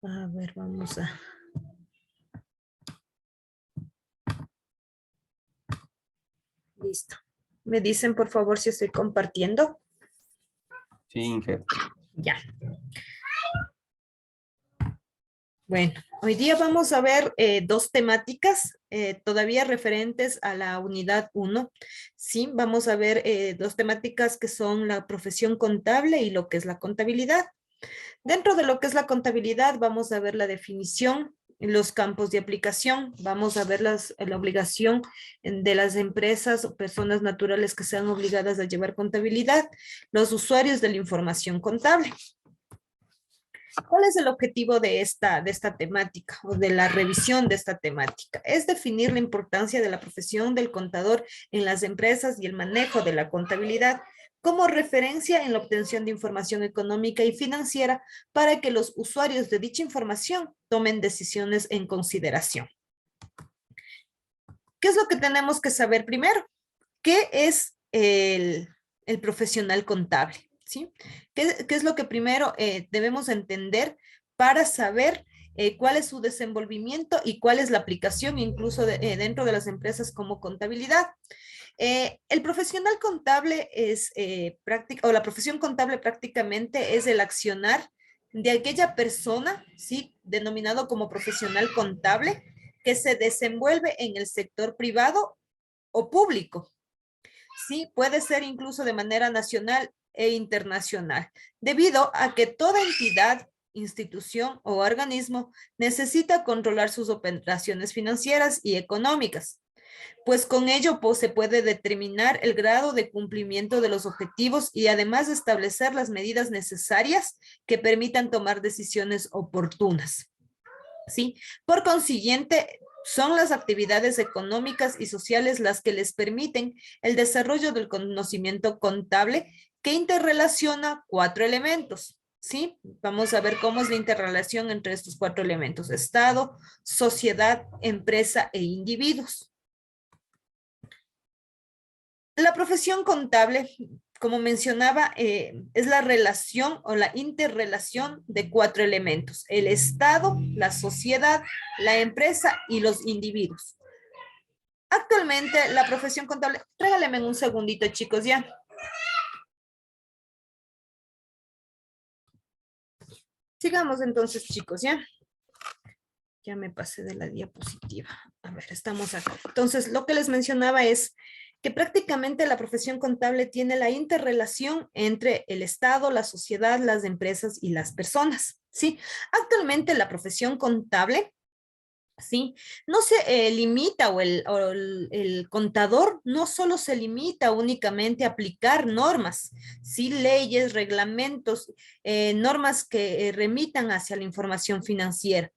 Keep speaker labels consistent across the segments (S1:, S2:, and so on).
S1: A ver, vamos a... Listo. Me dicen, por favor, si estoy compartiendo.
S2: Sí, Inge.
S1: Ya. Bueno, hoy día vamos a ver dos temáticas todavía referentes a la unidad 1. Sí, vamos a ver dos temáticas que son la profesión contable y lo que es la contabilidad. Dentro de lo que es la contabilidad, vamos a ver la definición, los campos de aplicación, vamos a ver la obligación de las empresas o personas naturales que sean obligadas a llevar contabilidad, los usuarios de la información contable. ¿Cuál es el objetivo de esta temática o de la revisión de esta temática? Es definir la importancia de la profesión del contador en las empresas y el manejo de la contabilidad como referencia en la obtención de información económica y financiera para que los usuarios de dicha información tomen decisiones en consideración. ¿Qué es lo que tenemos que saber primero? ¿Qué es el profesional contable? ¿Sí? ¿Qué es lo que primero debemos entender para saber cuál es su desenvolvimiento y cuál es la aplicación incluso dentro de las empresas como contabilidad? El profesional contable es o la profesión contable prácticamente es el accionar de aquella persona, ¿sí? Denominado como profesional contable, que se desenvuelve en el sector privado o público. Sí, puede ser incluso de manera nacional e internacional, debido a que toda entidad, institución o organismo necesita controlar sus operaciones financieras y económicas, pues con ello se puede determinar el grado de cumplimiento de los objetivos y además establecer las medidas necesarias que permitan tomar decisiones oportunas. ¿Sí? Por consiguiente, son las actividades económicas y sociales las que les permiten el desarrollo del conocimiento contable que interrelaciona cuatro elementos. ¿Sí? Vamos a ver cómo es la interrelación entre estos cuatro elementos: Estado, sociedad, empresa e individuos. La profesión contable, como mencionaba, es la relación o la interrelación de cuatro elementos: el Estado, la sociedad, la empresa y los individuos. Actualmente, la profesión contable, regálenme un segundito, chicos, ya. Sigamos entonces, chicos, ya. Ya me pasé de la diapositiva. A ver, estamos acá. Entonces, lo que les mencionaba es que prácticamente la profesión contable tiene la interrelación entre el Estado, la sociedad, las empresas y las personas, ¿sí? Actualmente la profesión contable, ¿sí? No se limita el contador no solo se limita únicamente a aplicar normas, ¿sí? Leyes, reglamentos, normas que remitan hacia la información financiera,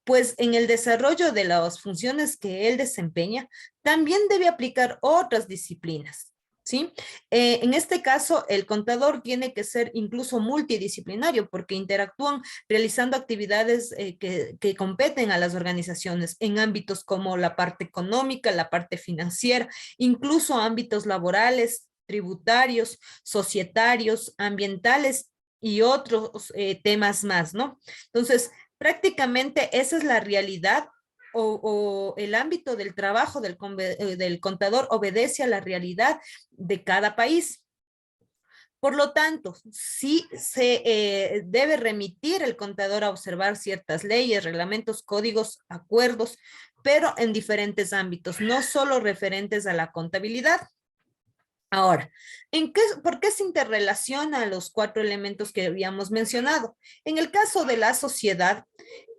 S1: pues en el desarrollo de las funciones que él desempeña, también debe aplicar otras disciplinas, ¿sí? En este caso, el contador tiene que ser incluso multidisciplinario porque interactúan realizando actividades que competen a las organizaciones en ámbitos como la parte económica, la parte financiera, incluso ámbitos laborales, tributarios, societarios, ambientales y otros temas más, ¿no? Entonces, prácticamente esa es la realidad o el ámbito del trabajo del contador obedece a la realidad de cada país. Por lo tanto, sí se debe remitir el contador a observar ciertas leyes, reglamentos, códigos, acuerdos, pero en diferentes ámbitos, no solo referentes a la contabilidad. Ahora, ¿por qué se interrelaciona los cuatro elementos que habíamos mencionado? En el caso de la sociedad,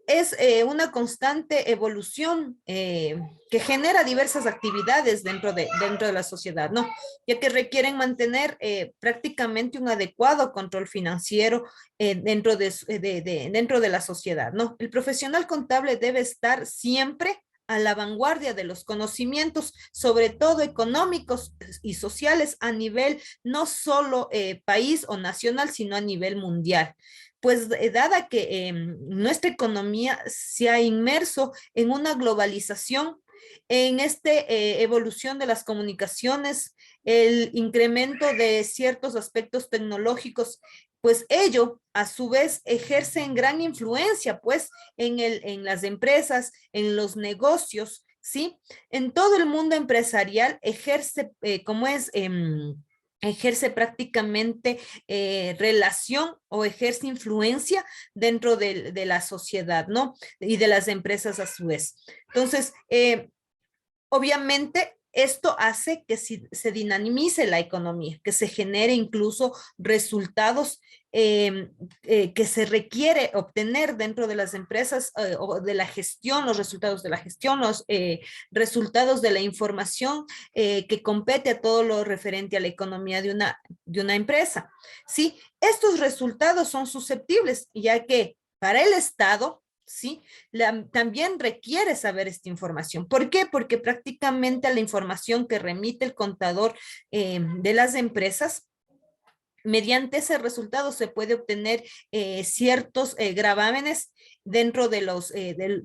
S1: es una constante evolución que genera diversas actividades dentro de la sociedad, ¿no? Ya que requieren mantener prácticamente un adecuado control financiero dentro de la sociedad, ¿no? El profesional contable debe estar siempre a la vanguardia de los conocimientos, sobre todo económicos y sociales a nivel no solo país o nacional, sino a nivel mundial. Pues dada que nuestra economía se ha inmerso en una globalización, En evolución de las comunicaciones, el incremento de ciertos aspectos tecnológicos, pues ello a su vez ejerce gran influencia pues en las empresas, en los negocios, ¿sí? En todo el mundo empresarial ejerce ejerce prácticamente relación o ejerce influencia dentro de la sociedad, ¿no? Y de las empresas a su vez. Entonces, obviamente, esto hace que se dinamice la economía, que se genere incluso resultados que se requiere obtener dentro de las empresas o de la gestión, los resultados de la gestión, los resultados de la información que compete a todo lo referente a la economía de una empresa. ¿Sí? Estos resultados son susceptibles, ya que para el Estado, ¿sí? También requiere saber esta información. ¿Por qué? Porque prácticamente la información que remite el contador de las empresas, mediante ese resultado se puede obtener ciertos gravámenes dentro de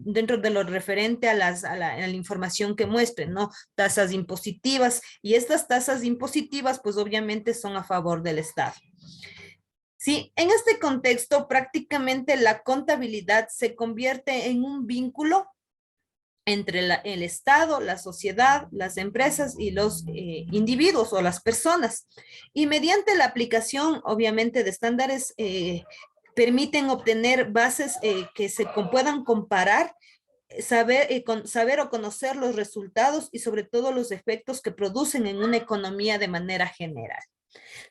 S1: dentro de lo referente a la información que muestren, ¿no? Tasas impositivas, y estas tasas impositivas pues obviamente son a favor del Estado. Sí, en este contexto prácticamente la contabilidad se convierte en un vínculo entre el Estado, la sociedad, las empresas y los individuos o las personas. Y mediante la aplicación, obviamente, de estándares, permiten obtener bases que se puedan comparar, saber o conocer los resultados y sobre todo los efectos que producen en una economía de manera general.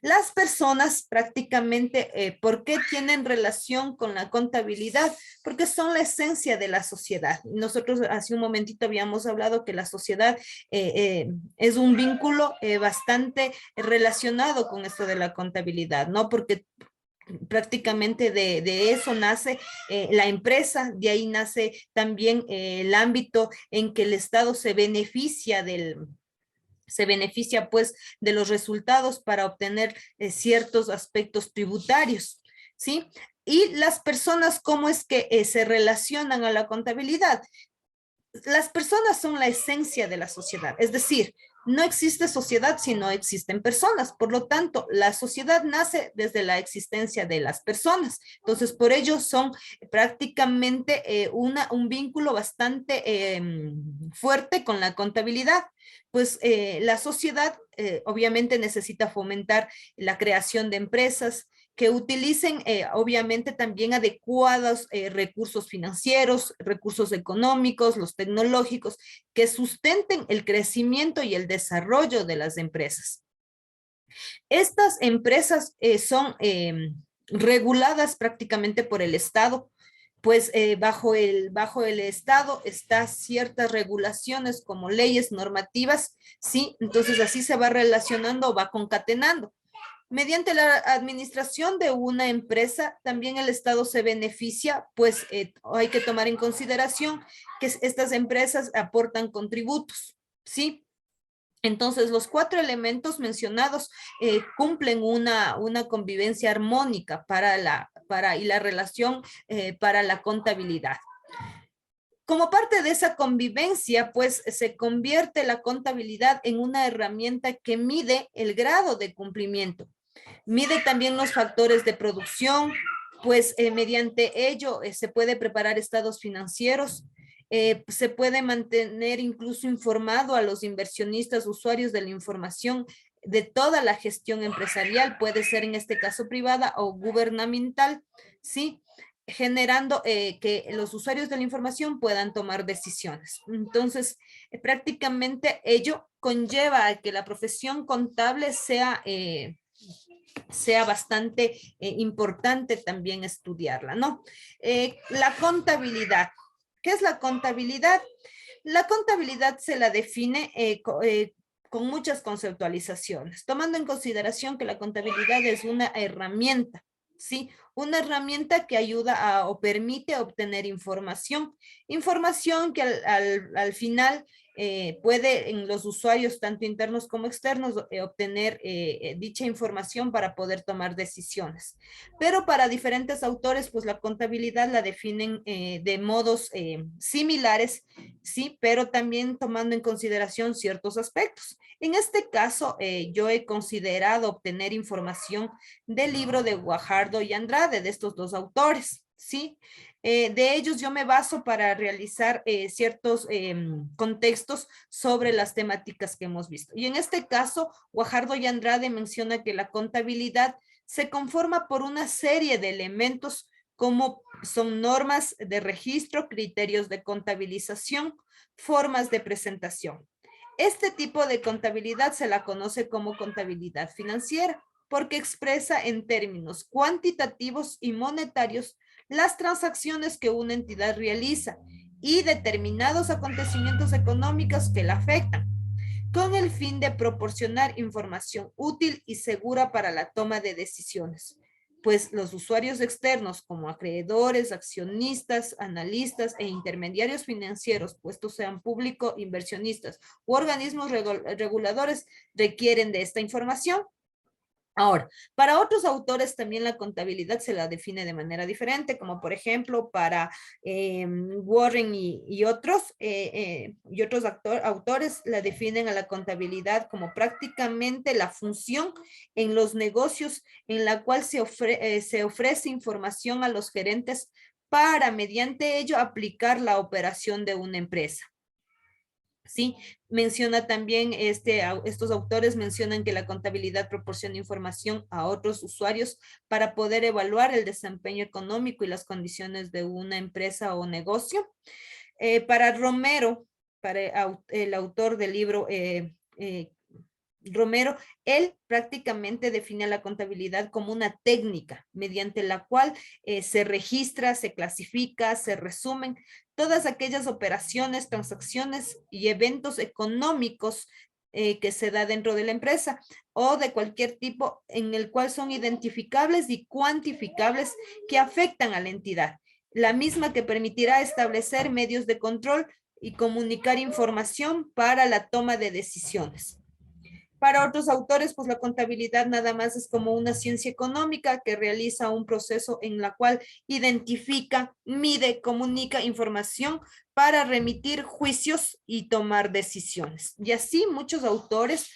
S1: Las personas prácticamente, ¿por qué tienen relación con la contabilidad? Porque son la esencia de la sociedad. Nosotros hace un momentito habíamos hablado que la sociedad es un vínculo bastante relacionado con esto de la contabilidad, ¿no? Porque prácticamente de eso nace la empresa, de ahí nace también el ámbito en que el Estado se beneficia pues de los resultados para obtener ciertos aspectos tributarios, ¿sí? Y las personas, ¿cómo es que se relacionan a la contabilidad? Las personas son la esencia de la sociedad, es decir, no existe sociedad si no existen personas. Por lo tanto, la sociedad nace desde la existencia de las personas. Entonces, por ello son prácticamente un vínculo bastante fuerte con la contabilidad. Pues la sociedad obviamente necesita fomentar la creación de empresas que utilicen obviamente también adecuados recursos financieros, recursos económicos, los tecnológicos, que sustenten el crecimiento y el desarrollo de las empresas. Estas empresas son reguladas prácticamente por el Estado, pues bajo el Estado están ciertas regulaciones como leyes normativas, ¿sí? Entonces así se va relacionando o va concatenando. Mediante la administración de una empresa, también el Estado se beneficia, pues hay que tomar en consideración que estas empresas aportan contributos, ¿sí? Entonces, los 4 elementos mencionados cumplen una convivencia armónica y la relación para la contabilidad. Como parte de esa convivencia, pues se convierte la contabilidad en una herramienta que mide el grado de cumplimiento. Mide también los factores de producción, pues mediante ello se puede preparar estados financieros, se puede mantener incluso informado a los inversionistas, usuarios de la información de toda la gestión empresarial, puede ser en este caso privada o gubernamental, ¿sí? Generando que los usuarios de la información puedan tomar decisiones. Entonces, prácticamente ello conlleva a que la profesión contable sea bastante importante también estudiarla, ¿no? La contabilidad. ¿Qué es la contabilidad? La contabilidad se la define con muchas conceptualizaciones, tomando en consideración que la contabilidad es una herramienta, ¿sí? Una herramienta que ayuda o permite obtener información que al final puede en los usuarios, tanto internos como externos, obtener dicha información para poder tomar decisiones. Pero para diferentes autores, pues la contabilidad la definen de modos similares, sí, pero también tomando en consideración ciertos aspectos. En este caso, yo he considerado obtener información del libro de Guajardo y Andrade, de estos dos autores, ¿sí? De ellos yo me baso para realizar ciertos contextos sobre las temáticas que hemos visto. Y en este caso, Guajardo y Andrade menciona que la contabilidad se conforma por una serie de elementos como son normas de registro, criterios de contabilización, formas de presentación. Este tipo de contabilidad se la conoce como contabilidad financiera porque expresa en términos cuantitativos y monetarios las transacciones que una entidad realiza y determinados acontecimientos económicos que la afectan, con el fin de proporcionar información útil y segura para la toma de decisiones, pues los usuarios externos como acreedores, accionistas, analistas e intermediarios financieros, puestos sean público, inversionistas u organismos reguladores, requieren de esta información. Ahora, para otros autores también la contabilidad se la define de manera diferente, como por ejemplo para Warren y otros autores la definen a la contabilidad como prácticamente la función en los negocios en la cual se ofrece información a los gerentes para mediante ello aplicar la operación de una empresa. Sí, menciona también, estos autores mencionan que la contabilidad proporciona información a otros usuarios para poder evaluar el desempeño económico y las condiciones de una empresa o negocio. Para Romero, para el autor del libro Romero, él prácticamente define la contabilidad como una técnica mediante la cual se registra, se clasifica, se resumen todas aquellas operaciones, transacciones y eventos económicos que se da dentro de la empresa o de cualquier tipo en el cual son identificables y cuantificables que afectan a la entidad. La misma que permitirá establecer medios de control y comunicar información para la toma de decisiones. Para otros autores, pues la contabilidad nada más es como una ciencia económica que realiza un proceso en la cual identifica, mide, comunica información para remitir juicios y tomar decisiones. Y así muchos autores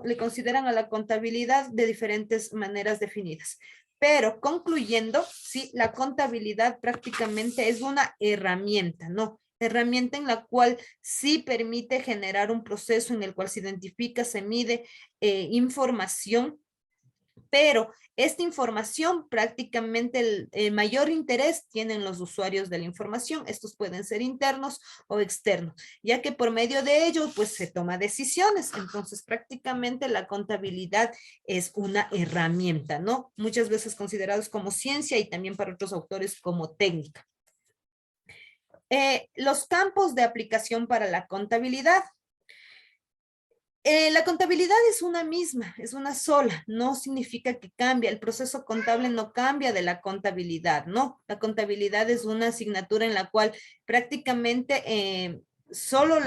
S1: le consideran a la contabilidad de diferentes maneras definidas. Pero concluyendo, sí, la contabilidad prácticamente es una herramienta, ¿no? Herramienta en la cual sí permite generar un proceso en el cual se identifica, se mide información, pero esta información prácticamente el mayor interés tienen los usuarios de la información. Estos pueden ser internos o externos, ya que por medio de ello pues se toma decisiones. Entonces prácticamente la contabilidad es una herramienta, ¿no? Muchas veces considerados como ciencia y también para otros autores como técnica. Los campos de aplicación para la contabilidad. La contabilidad es una misma, es una sola, no significa que cambie, el proceso contable no cambia de la contabilidad, no, la contabilidad es una asignatura en la cual prácticamente solo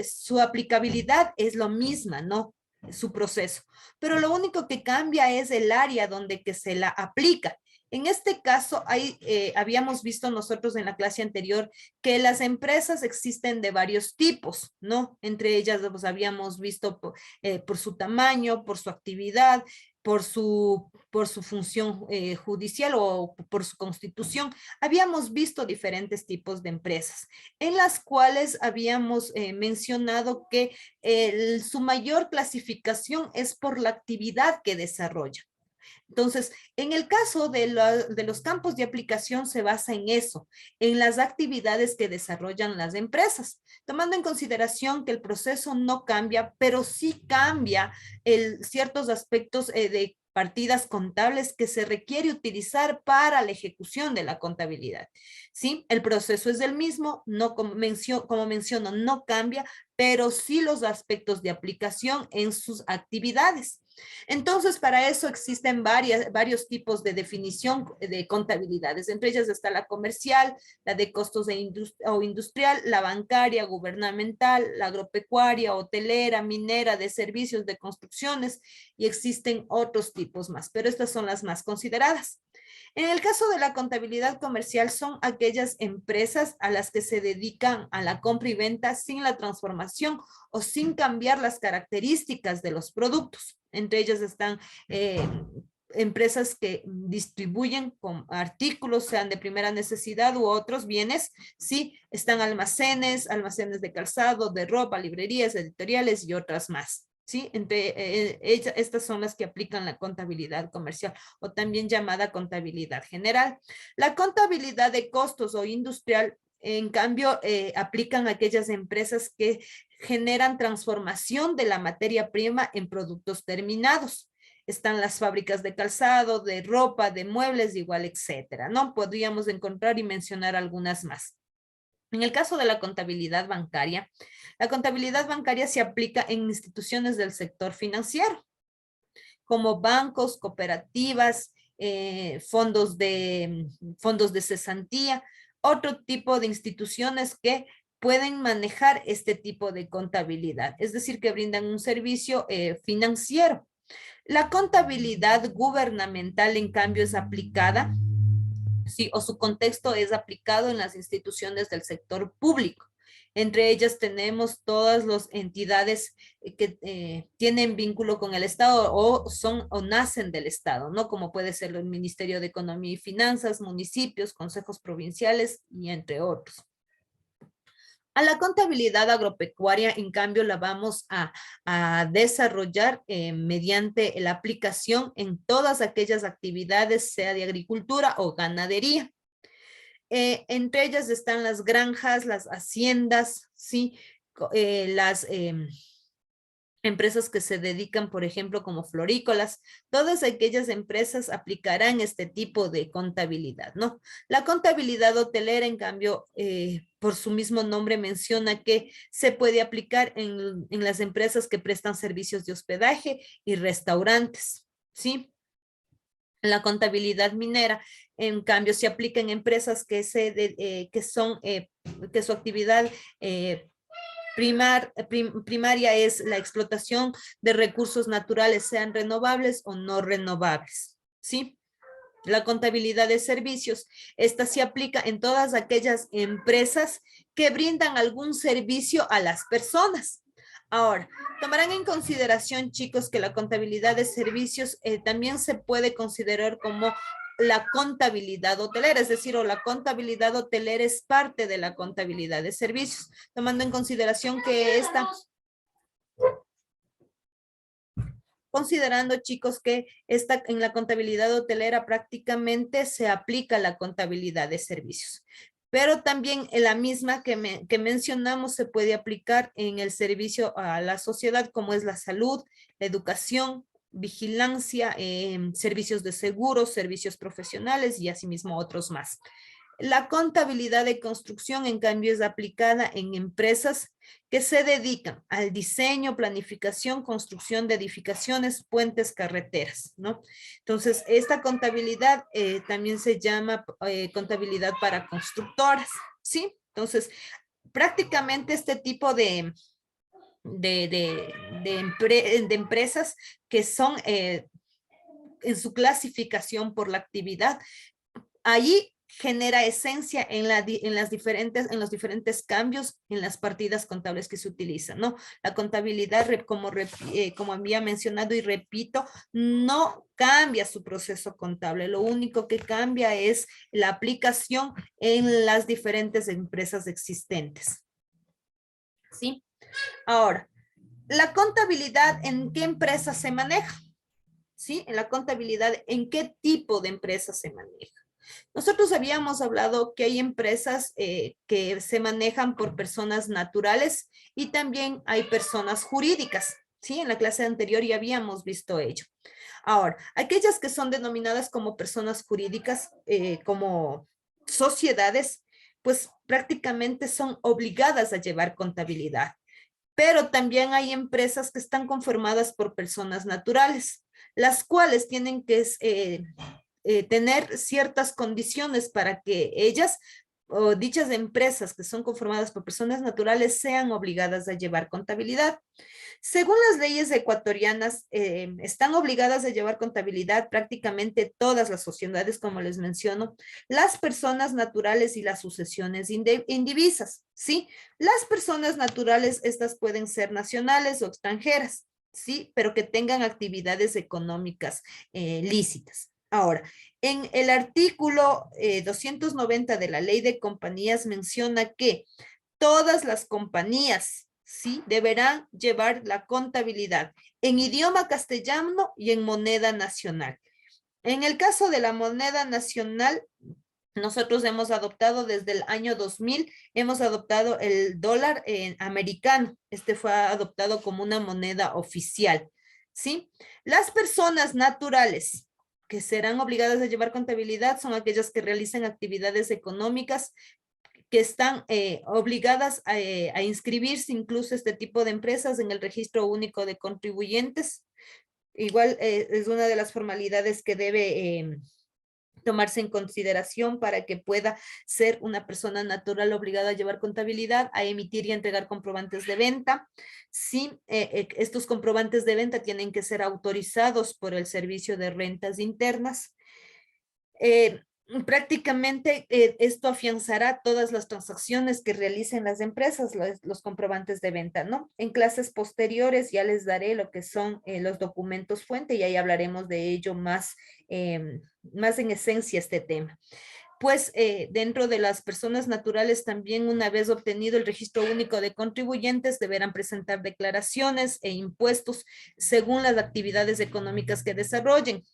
S1: su aplicabilidad es lo misma, no, su proceso, pero lo único que cambia es el área donde que se la aplica. En este caso, habíamos visto nosotros en la clase anterior que las empresas existen de varios tipos, ¿no? Entre ellas pues, habíamos visto por su tamaño, por su actividad, por su función judicial o por su constitución. Habíamos visto diferentes tipos de empresas en las cuales habíamos mencionado que su mayor clasificación es por la actividad que desarrolla. Entonces, en el caso de los campos de aplicación se basa en eso, en las actividades que desarrollan las empresas, tomando en consideración que el proceso no cambia, pero sí cambia ciertos aspectos de partidas contables que se requiere utilizar para la ejecución de la contabilidad. ¿Sí? El proceso es el mismo, no como menciono, no cambia, pero sí los aspectos de aplicación en sus actividades. Entonces, para eso existen varios tipos de definición de contabilidades. Entre ellas está la comercial, la de costos o industrial, la bancaria, gubernamental, la agropecuaria, hotelera, minera, de servicios, de construcciones, y existen otros tipos más, pero estas son las más consideradas. En el caso de la contabilidad comercial, son aquellas empresas a las que se dedican a la compra y venta sin la transformación o sin cambiar las características de los productos. Entre ellas están empresas que distribuyen con artículos, sean de primera necesidad u otros bienes, sí, están almacenes de calzado, de ropa, librerías, editoriales y otras más. ¿Sí? Estas son las que aplican la contabilidad comercial o también llamada contabilidad general. La contabilidad de costos o industrial, en cambio, aplican a aquellas empresas que generan transformación de la materia prima en productos terminados. Están las fábricas de calzado, de ropa, de muebles, igual, etcétera, ¿no? Podríamos encontrar y mencionar algunas más. En el caso de la contabilidad bancaria se aplica en instituciones del sector financiero, como bancos, cooperativas, fondos de cesantía, otro tipo de instituciones que pueden manejar este tipo de contabilidad, es decir, que brindan un servicio financiero. La contabilidad gubernamental, en cambio, es aplicada, sí, o su contexto es aplicado en las instituciones del sector público. Entre ellas tenemos todas las entidades que tienen vínculo con el Estado o son o nacen del Estado, ¿no? Como puede ser el Ministerio de Economía y Finanzas, municipios, consejos provinciales y entre otros. A la contabilidad agropecuaria, en cambio, la vamos a desarrollar mediante la aplicación en todas aquellas actividades, sea de agricultura o ganadería. Entre ellas están las granjas, las haciendas, ¿sí? Las empresas que se dedican, por ejemplo, como florícolas. Todas aquellas empresas aplicarán este tipo de contabilidad, ¿no? La contabilidad hotelera, en cambio, por su mismo nombre menciona que se puede aplicar en las empresas que prestan servicios de hospedaje y restaurantes, ¿sí? La contabilidad minera, en cambio, se aplica en empresas que su actividad primaria es la explotación de recursos naturales, sean renovables o no renovables, ¿sí? La contabilidad de servicios, esta se aplica en todas aquellas empresas que brindan algún servicio a las personas. Ahora, tomarán en consideración, chicos, que la contabilidad de servicios también se puede considerar como la contabilidad hotelera, es decir, o la contabilidad hotelera es parte de la contabilidad de servicios, tomando en consideración que considerando, chicos, que en la contabilidad hotelera prácticamente se aplica la contabilidad de servicios. Pero también en la misma que mencionamos se puede aplicar en el servicio a la sociedad, como es la salud, la educación, vigilancia, servicios de seguros, servicios profesionales y asimismo otros más. La contabilidad de construcción, en cambio, es aplicada en empresas que se dedican al diseño, planificación, construcción de edificaciones, puentes, carreteras, ¿no? Entonces, esta contabilidad también se llama contabilidad para constructoras, ¿sí? Entonces, prácticamente este tipo de empresas que son en su clasificación por la actividad, allí genera esencia en los diferentes cambios en las partidas contables que se utilizan, ¿no? La contabilidad, como había mencionado y repito, no cambia su proceso contable, lo único que cambia es la aplicación en las diferentes empresas existentes, ¿sí? Ahora, la contabilidad, ¿en qué empresa se maneja? ¿Sí? En la contabilidad, ¿en qué tipo de empresa se maneja? Nosotros habíamos hablado que hay empresas que se manejan por personas naturales y también hay personas jurídicas, ¿sí? En la clase anterior ya habíamos visto ello. Ahora, aquellas que son denominadas como personas jurídicas, como sociedades, pues prácticamente son obligadas a llevar contabilidad. pero también hay empresas que están conformadas por personas naturales, las cuales tienen que tener ciertas condiciones para que ellas o dichas empresas que son conformadas por personas naturales sean obligadas a llevar contabilidad. Según las leyes ecuatorianas, están obligadas a llevar contabilidad prácticamente todas las sociedades, como les menciono, las personas naturales y las sucesiones indivisas, ¿sí? Las personas naturales, estas pueden ser nacionales o extranjeras, ¿sí? Pero que tengan actividades económicas lícitas. Ahora, en el artículo 290 de la Ley de Compañías menciona que todas las compañías, ¿sí? Deberán llevar la contabilidad en idioma castellano y en moneda nacional. En el caso de la moneda nacional, nosotros hemos adoptado desde el año 2000, hemos adoptado el dólar americano. Este fue adoptado como una moneda oficial, ¿sí? Las personas naturales que serán obligadas a llevar contabilidad son aquellas que realicen actividades económicas que están obligadas a inscribirse incluso este tipo de empresas en el registro único de contribuyentes. Igual es una de las formalidades que debe tomarse en consideración para que pueda ser una persona natural obligada a llevar contabilidad, a emitir y entregar comprobantes de venta. Sí, estos comprobantes de venta tienen que ser autorizados por el Servicio de Rentas Internas. Eh, Prácticamente esto afianzará todas las transacciones que realicen las empresas, los comprobantes de venta, ¿no? En clases posteriores ya les daré lo que son los documentos fuente y ahí hablaremos de ello más, más en esencia este tema. Pues dentro de las personas naturales también una vez obtenido el registro único de contribuyentes deberán presentar declaraciones e impuestos según las actividades económicas que desarrollen.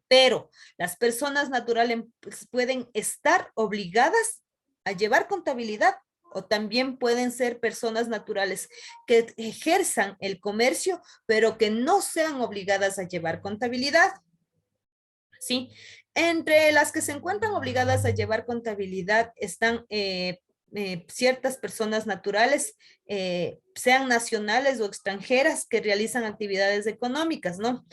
S1: Pero las personas naturales pues, pueden estar obligadas a llevar contabilidad o también pueden ser personas naturales que ejerzan el comercio, pero que no sean obligadas a llevar contabilidad. ¿Sí? Entre las que se encuentran obligadas a llevar contabilidad están ciertas personas naturales, sean nacionales o extranjeras, que realizan actividades económicas, ¿no?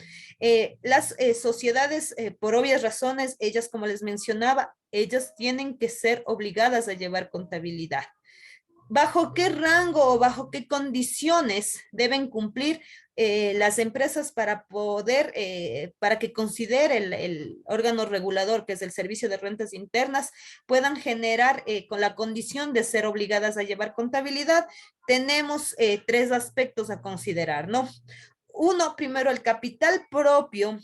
S1: Las sociedades, por obvias razones, ellas, como les mencionaba, ellas tienen que ser obligadas a llevar contabilidad. ¿Bajo qué rango o bajo qué condiciones deben cumplir las empresas para poder, para que considere el órgano regulador, que es el Servicio de Rentas Internas, puedan generar con la condición de ser obligadas a llevar contabilidad? Tenemos tres aspectos a considerar, ¿no? Uno, primero, el capital propio,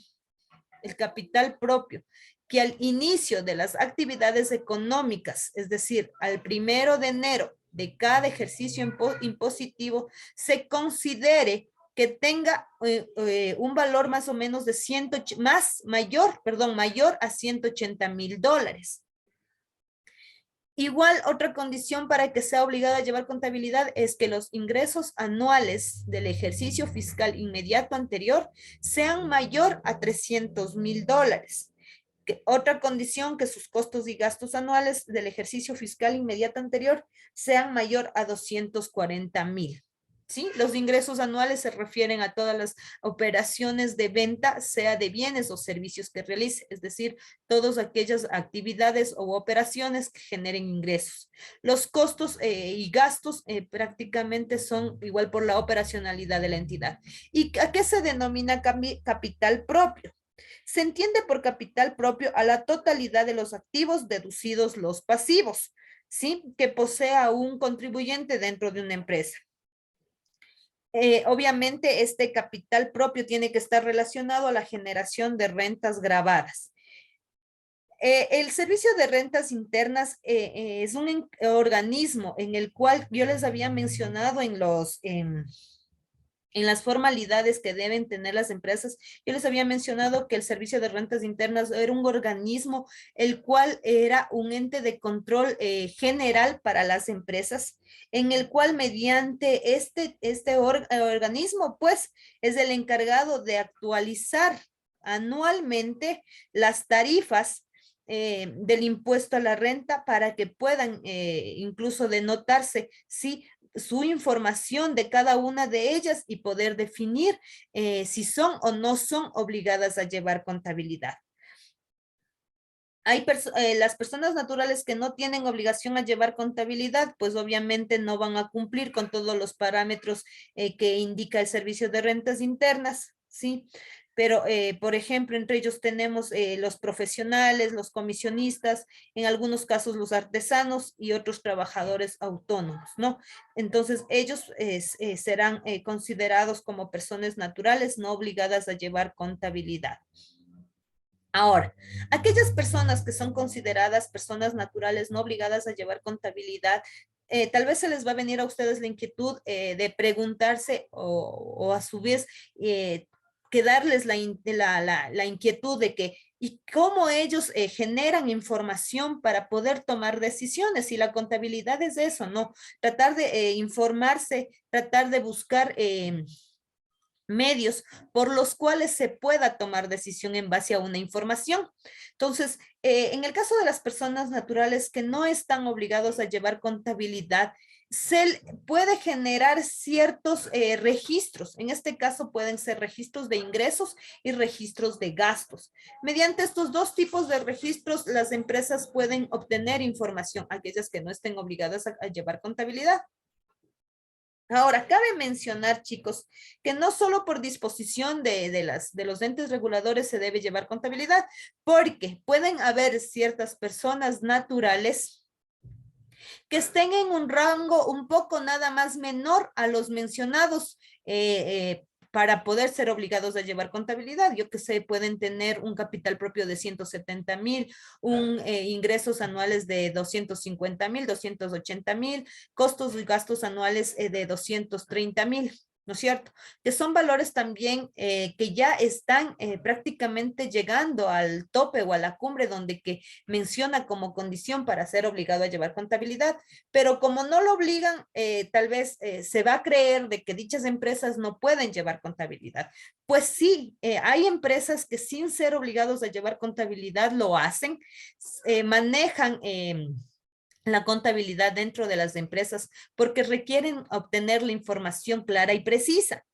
S1: que al inicio de las actividades económicas, es decir, al 1 de enero de cada ejercicio impositivo, se considere que tenga un valor más o menos de mayor a $180,000. Igual, otra condición para que sea obligada a llevar contabilidad es que los ingresos anuales del ejercicio fiscal inmediato anterior sean mayor a $300,000. Otra condición, que sus costos y gastos anuales del ejercicio fiscal inmediato anterior sean mayor a 240,000. ¿Sí? Los ingresos anuales se refieren a todas las operaciones de venta, sea de bienes o servicios que realice, es decir, todas aquellas actividades o operaciones que generen ingresos. Los costos y gastos prácticamente son igual por la operacionalidad de la entidad. ¿Y a qué se denomina capital propio? Se entiende por capital propio a la totalidad de los activos deducidos los pasivos, ¿sí? Que posea un contribuyente dentro de una empresa. Obviamente, este capital propio tiene que estar relacionado a la generación de rentas grabadas. El Servicio de Rentas Internas es un organismo en el cual yo les había mencionado en las formalidades que deben tener las empresas. Yo les había mencionado que el Servicio de Rentas Internas era un organismo el cual era un ente de control general para las empresas, en el cual mediante este organismo, pues, es el encargado de actualizar anualmente las tarifas del impuesto a la renta para que puedan incluso denotarse si su información de cada una de ellas y poder definir si son o no son obligadas a llevar contabilidad. Las personas naturales que no tienen obligación a llevar contabilidad, pues obviamente no van a cumplir con todos los parámetros que indica el Servicio de Rentas Internas, ¿sí? Pero, por ejemplo, entre ellos tenemos los profesionales, los comisionistas, en algunos casos los artesanos y otros trabajadores autónomos, ¿no? Entonces, ellos serán considerados como personas naturales no obligadas a llevar contabilidad. Ahora, aquellas personas que son consideradas personas naturales no obligadas a llevar contabilidad, tal vez se les va a venir a ustedes la inquietud de preguntarse o a su vez quedarles la inquietud de que y cómo ellos generan información para poder tomar decisiones. Y la contabilidad es eso, ¿no? Tratar de informarse, tratar de buscar medios por los cuales se pueda tomar decisión en base a una información. Entonces, en el caso de las personas naturales que no están obligados a llevar contabilidad, se puede generar ciertos registros. En este caso pueden ser registros de ingresos y registros de gastos. Mediante estos dos tipos de registros, las empresas pueden obtener información, aquellas que no estén obligadas a llevar contabilidad. Ahora, cabe mencionar, chicos, que no solo por disposición de los entes reguladores se debe llevar contabilidad, porque pueden haber ciertas personas naturales que estén en un rango un poco nada más menor a los mencionados para poder ser obligados a llevar contabilidad. Yo que sé, pueden tener un capital propio de 170,000, ingresos anuales de 250,000, 280,000, costos y gastos anuales de 230,000. ¿No es cierto? Que son valores también que ya están prácticamente llegando al tope o a la cumbre donde que menciona como condición para ser obligado a llevar contabilidad, pero como no lo obligan, tal vez se va a creer de que dichas empresas no pueden llevar contabilidad. Pues sí, hay empresas que sin ser obligados a llevar contabilidad lo hacen, manejan la contabilidad dentro de las empresas porque requieren obtener la información clara y precisa.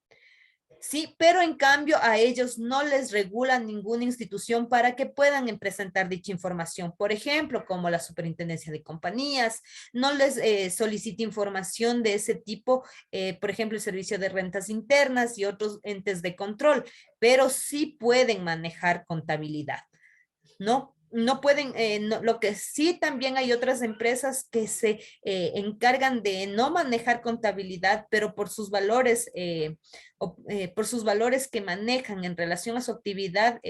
S1: Sí, pero en cambio a ellos no les regula ninguna institución para que puedan presentar dicha información. Por ejemplo, como la Superintendencia de Compañías, no les solicita información de ese tipo, por ejemplo, el Servicio de Rentas Internas y otros entes de control, pero sí pueden manejar contabilidad. ¿No? No pueden, lo que sí también hay otras empresas que se encargan de no manejar contabilidad, pero por sus valores, por sus valores que manejan en relación a su actividad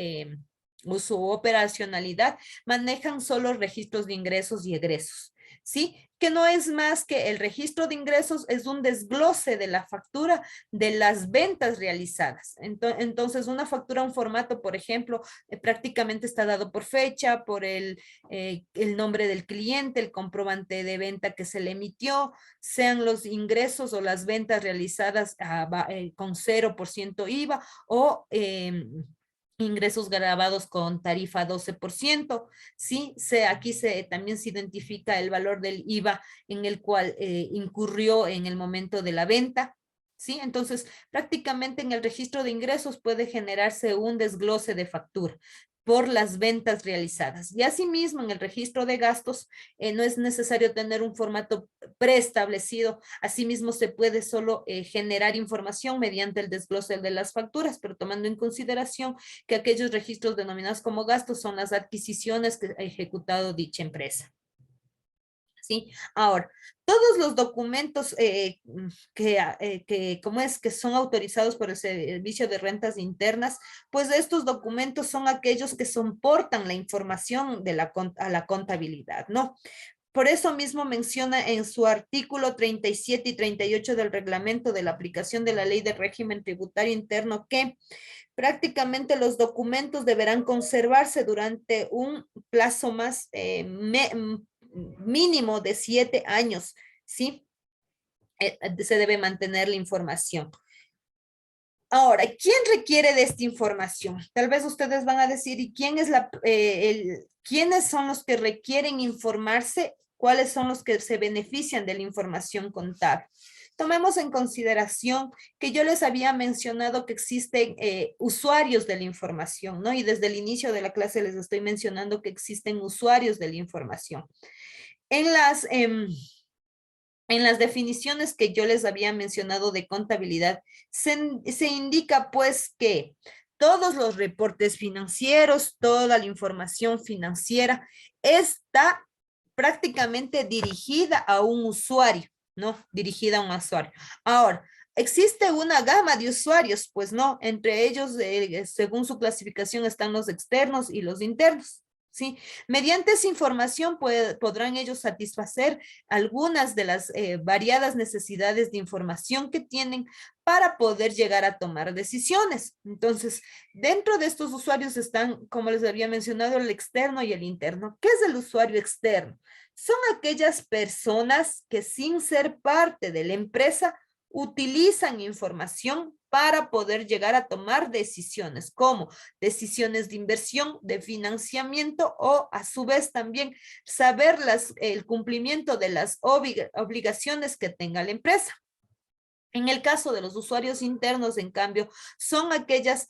S1: o su operacionalidad, manejan solo registros de ingresos y egresos. ¿Sí? Que no es más que el registro de ingresos es un desglose de la factura de las ventas realizadas. Entonces, una factura, un formato, por ejemplo, prácticamente está dado por fecha, por el nombre del cliente, el comprobante de venta que se le emitió, sean los ingresos o las ventas realizadas con 0% IVA o ingresos grabados con tarifa 12%, ¿sí? Aquí también se identifica el valor del IVA en el cual incurrió en el momento de la venta, ¿sí? Entonces, prácticamente en el registro de ingresos puede generarse un desglose de factura por las ventas realizadas. Y asimismo, en el registro de gastos, no es necesario tener un formato preestablecido. Asimismo, se puede solo generar información mediante el desglose de las facturas, pero tomando en consideración que aquellos registros denominados como gastos son las adquisiciones que ha ejecutado dicha empresa. ¿Sí? Ahora, todos los documentos que son autorizados por el Servicio de Rentas Internas, pues estos documentos son aquellos que soportan la información a la contabilidad, ¿no? Por eso mismo menciona en su artículo 37 y 38 del reglamento de la aplicación de la Ley de Régimen Tributario Interno que prácticamente los documentos deberán conservarse durante un plazo más mínimo de 7 años, ¿sí? Se debe mantener la información. Ahora, ¿quién requiere de esta información? Tal vez ustedes van a decir, ¿y quién es quiénes son los que requieren informarse? ¿Cuáles son los que se benefician de la información contable? Tomemos en consideración que yo les había mencionado que existen usuarios de la información, ¿no? Y desde el inicio de la clase les estoy mencionando que existen usuarios de la información. En las definiciones que yo les había mencionado de contabilidad, se indica pues que todos los reportes financieros, toda la información financiera está prácticamente dirigida a un usuario, ¿no? Dirigida a un usuario. Ahora, ¿existe una gama de usuarios? Pues no, entre ellos, según su clasificación, están los externos y los internos. ¿Sí? Mediante esa información podrán ellos satisfacer algunas de las variadas necesidades de información que tienen para poder llegar a tomar decisiones. Entonces, dentro de estos usuarios están, como les había mencionado, el externo y el interno. ¿Qué es el usuario externo? Son aquellas personas que sin ser parte de la empresa utilizan información para poder llegar a tomar decisiones, como decisiones de inversión, de financiamiento o a su vez también saber el cumplimiento de las obligaciones que tenga la empresa. En el caso de los usuarios internos, en cambio, son aquellas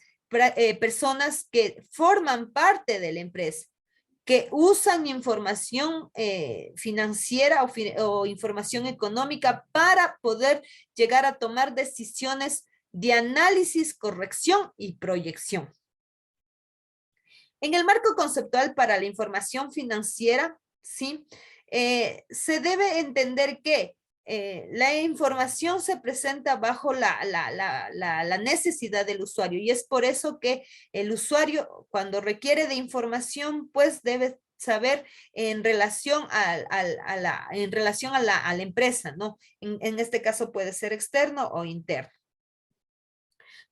S1: personas que forman parte de la empresa, que usan información financiera o información económica para poder llegar a tomar decisiones de análisis, corrección y proyección. En el marco conceptual para la información financiera, ¿sí? Se debe entender que la información se presenta bajo la necesidad del usuario y es por eso que el usuario cuando requiere de información pues debe saber en relación a la empresa, ¿no? En este caso puede ser externo o interno.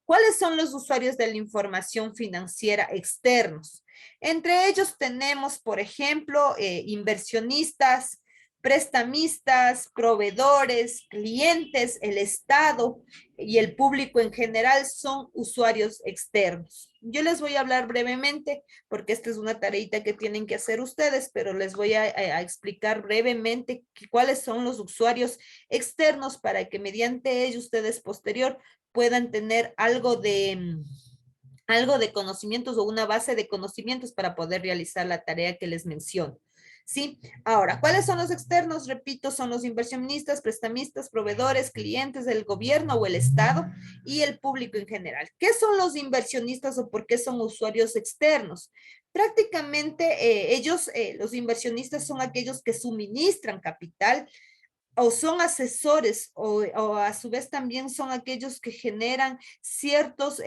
S1: ¿Cuáles son los usuarios de la información financiera externos? Entre ellos tenemos, por ejemplo, inversionistas, prestamistas, proveedores, clientes, el Estado y el público en general son usuarios externos. Yo les voy a hablar brevemente, porque esta es una tareita que tienen que hacer ustedes, pero les voy a explicar brevemente cuáles son los usuarios externos para que mediante ello ustedes posterior puedan tener algo de conocimientos o una base de conocimientos para poder realizar la tarea que les menciono. ¿Sí? Ahora, ¿cuáles son los externos? Repito, son los inversionistas, prestamistas, proveedores, clientes del gobierno o el Estado y el público en general. ¿Qué son los inversionistas o por qué son usuarios externos? Prácticamente los inversionistas son aquellos que suministran capital o son asesores o a su vez también son aquellos que generan ciertos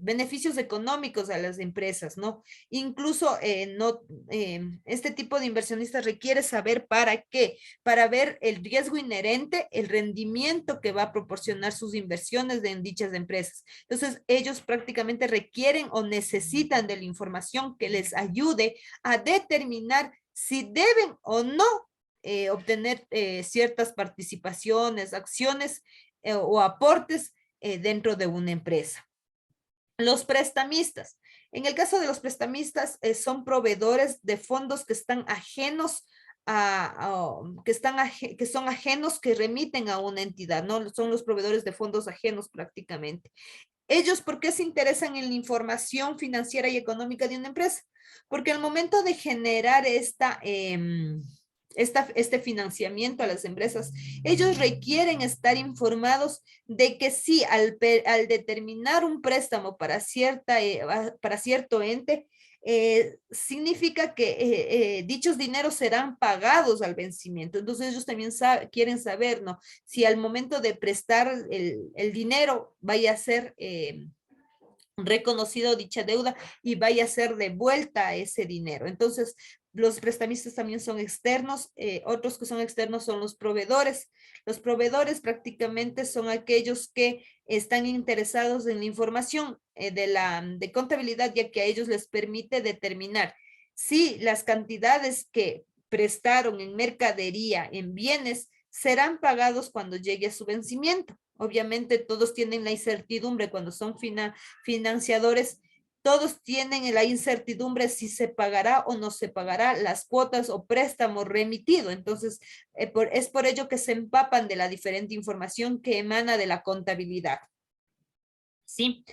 S1: beneficios económicos a las empresas, ¿no? Incluso este tipo de inversionistas requiere saber para qué, para ver el riesgo inherente, el rendimiento que va a proporcionar sus inversiones en dichas empresas. Entonces, ellos prácticamente requieren o necesitan de la información que les ayude a determinar si deben o no obtener ciertas participaciones, acciones o aportes dentro de una empresa. Los prestamistas. En el caso de los prestamistas, son proveedores de fondos que están ajenos que son ajenos, que remiten a una entidad, ¿no? Son los proveedores de fondos ajenos prácticamente. Ellos, ¿por qué se interesan en la información financiera y económica de una empresa? Porque al momento de generar este financiamiento a las empresas, ellos requieren estar informados de que sí, al determinar un préstamo para cierto ente, significa que dichos dineros serán pagados al vencimiento. Entonces ellos también quieren saber, ¿no? Si al momento de prestar el dinero vaya a ser reconocido dicha deuda y vaya a ser devuelta ese dinero. Entonces, los prestamistas también son externos, otros que son externos son los proveedores. Los proveedores prácticamente son aquellos que están interesados en la información de contabilidad, ya que a ellos les permite determinar si las cantidades que prestaron en mercadería, en bienes, serán pagados cuando llegue a su vencimiento. Obviamente todos tienen la incertidumbre cuando son financiadores todos tienen la incertidumbre si se pagará o no se pagará las cuotas o préstamo remitido. Entonces, es por ello que se empapan de la diferente información que emana de la contabilidad. ¿Sí?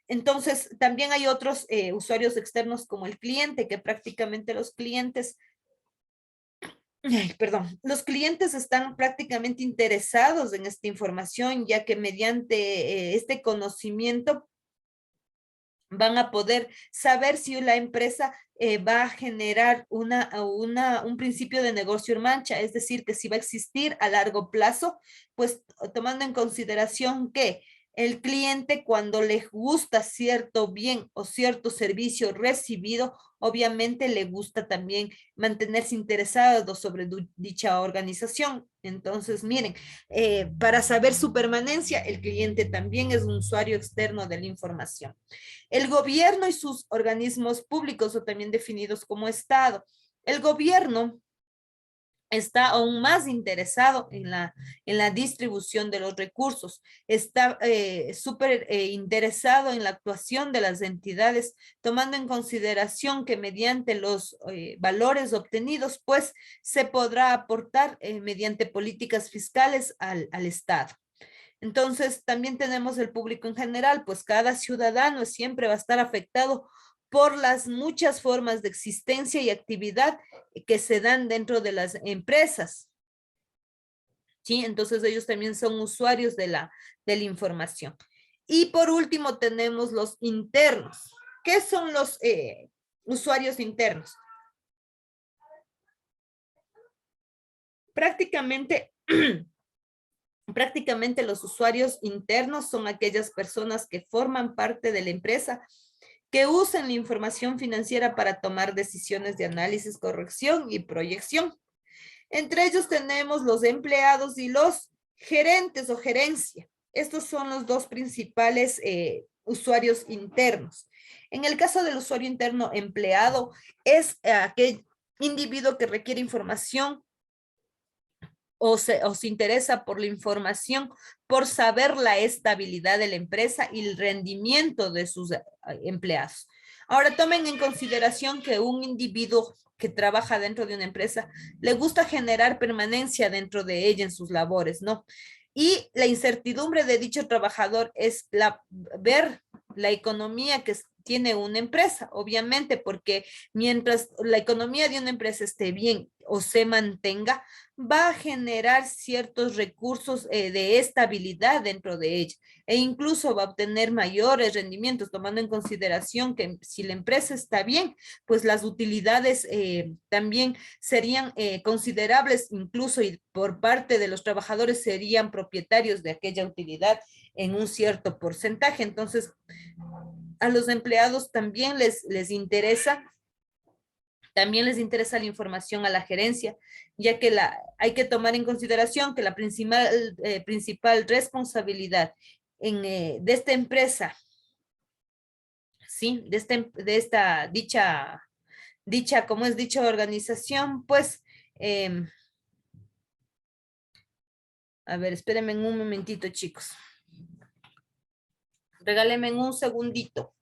S1: Entonces, también hay otros usuarios externos como el cliente, que prácticamente los clientes, perdón, los clientes están prácticamente interesados en esta información, ya que mediante este conocimiento van a poder saber si la empresa va a generar un principio de negocio en mancha, es decir, que si va a existir a largo plazo, pues tomando en consideración que el cliente cuando le gusta cierto bien o cierto servicio recibido, obviamente le gusta también mantenerse interesado sobre dicha organización. Entonces, miren, para saber su permanencia, el cliente también es un usuario externo de la información. El gobierno y sus organismos públicos, o también definidos como Estado. El gobierno está aún más interesado en la distribución de los recursos, está súper interesado en la actuación de las entidades, tomando en consideración que mediante los valores obtenidos, pues se podrá aportar mediante políticas fiscales al Estado. Entonces, también tenemos el público en general, pues cada ciudadano siempre va a estar afectado por las muchas formas de existencia y actividad que se dan dentro de las empresas. ¿Sí? Entonces, ellos también son usuarios de la información. Y por último, tenemos los internos. ¿Qué son los usuarios internos? Prácticamente Prácticamente los usuarios internos son aquellas personas que forman parte de la empresa, que usan la información financiera para tomar decisiones de análisis, corrección y proyección. Entre ellos tenemos los empleados y los gerentes o gerencia. Estos son los dos principales usuarios internos. En el caso del usuario interno empleado, es aquel individuo que requiere información o se interesa por la información, por saber la estabilidad de la empresa y el rendimiento de sus empleados. Ahora tomen en consideración que un individuo que trabaja dentro de una empresa le gusta generar permanencia dentro de ella en sus labores, ¿no? Y la incertidumbre de dicho trabajador es ver la economía que tiene una empresa, obviamente, porque mientras la economía de una empresa esté bien o se mantenga, va a generar ciertos recursos de estabilidad dentro de ella e incluso va a obtener mayores rendimientos, tomando en consideración que si la empresa está bien, pues las utilidades también serían considerables, incluso y por parte de los trabajadores serían propietarios de aquella utilidad en un cierto porcentaje. Entonces, a los empleados también les interesa la información a la gerencia, ya que hay que tomar en consideración que la principal responsabilidad de esta empresa, ¿sí? De esta como es dicha organización, pues, a ver, espérenme un momentito, chicos. Regálenme un segundito.